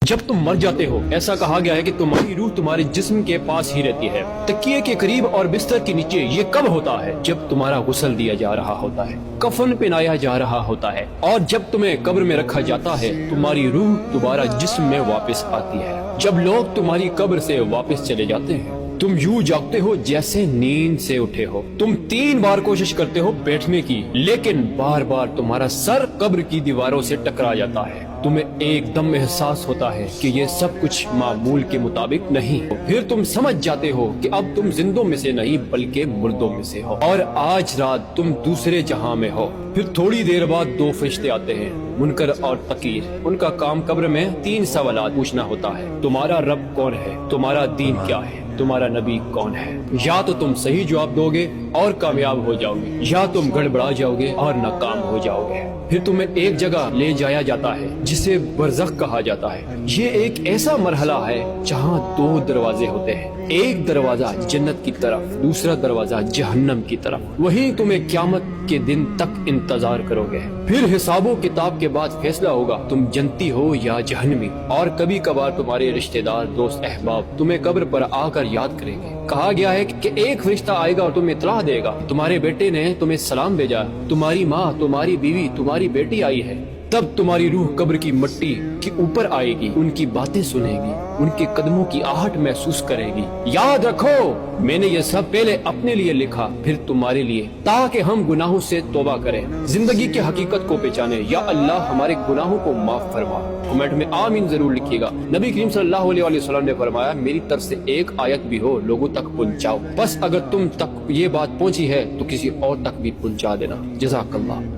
جب تم مر جاتے ہو ایسا کہا گیا ہے کہ تمہاری روح تمہارے جسم کے پاس ہی رہتی ہے، تکیے کے قریب اور بستر کے نیچے۔ یہ کب ہوتا ہے؟ جب تمہارا غسل دیا جا رہا ہوتا ہے، کفن پہنایا جا رہا ہوتا ہے، اور جب تمہیں قبر میں رکھا جاتا ہے تمہاری روح دوبارہ جسم میں واپس آتی ہے۔ جب لوگ تمہاری قبر سے واپس چلے جاتے ہیں تم یوں جاگتے ہو جیسے نیند سے اٹھے ہو۔ تم 3 بار کوشش کرتے ہو بیٹھنے کی، لیکن بار بار تمہارا سر قبر کی دیواروں سے ٹکرا جاتا ہے۔ تمہیں ایک دم احساس ہوتا ہے کہ یہ سب کچھ معمول کے مطابق نہیں۔ پھر تم سمجھ جاتے ہو کہ اب تم زندوں میں سے نہیں بلکہ مردوں میں سے ہو، اور آج رات تم دوسرے جہاں میں ہو۔ پھر تھوڑی دیر بعد 2 فرشتے آتے ہیں، منکر اور نکیر۔ ان کا کام قبر میں 3 سوالات پوچھنا ہوتا ہے۔ تمہارا رب کون ہے؟ تمہارا دین کیا ہے؟ تمہارا نبی کون ہے؟ یا تو تم صحیح جواب دو گے اور کامیاب ہو جاؤ گے، یا تم گڑبڑا جاؤ گے اور ناکام ہو جاؤ گے۔ پھر تمہیں ایک جگہ لے جایا جاتا ہے جسے برزخ کہا جاتا ہے۔ یہ ایک ایسا مرحلہ ہے جہاں 2 دروازے ہوتے ہیں، ایک دروازہ جنت کی طرف، دوسرا دروازہ جہنم کی طرف۔ وہیں تمہیں قیامت کے دن تک انتظار کرو گے۔ پھر حساب و کتاب کے بعد فیصلہ ہوگا تم جنتی ہو یا جہنمی۔ اور کبھی کبھار تمہارے رشتہ دار، دوست، احباب تمہیں قبر پر آ کر یاد کریں گے۔ کہا گیا ہے کہ ایک فرشتہ آئے گا اور تمہیں اطلاع دے گا تمہارے بیٹے نے تمہیں سلام بھیجا، تمہاری ماں، تمہاری بیوی، تمہاری بیٹی آئی ہے۔ تب تمہاری روح قبر کی مٹی کے اوپر آئے گی، ان کی باتیں سنے گی، ان کے قدموں کی آہٹ محسوس کرے گی۔ یاد رکھو میں نے یہ سب پہلے اپنے لیے لکھا، پھر تمہارے لیے، تاکہ ہم گناہوں سے توبہ کریں، زندگی کی حقیقت کو پہچانیں۔ یا اللہ ہمارے گناہوں کو معاف فرما۔ کمنٹ میں آمین ضرور لکھیے گا۔ نبی کریم صلی اللہ علیہ وسلم نے فرمایا میری طرف سے ایک آیت بھی ہو لوگوں تک پہنچاؤ، بس اگر تم تک یہ بات پہنچی ہے تو کسی اور تک بھی پہنچا دینا۔ جزاک اللہ۔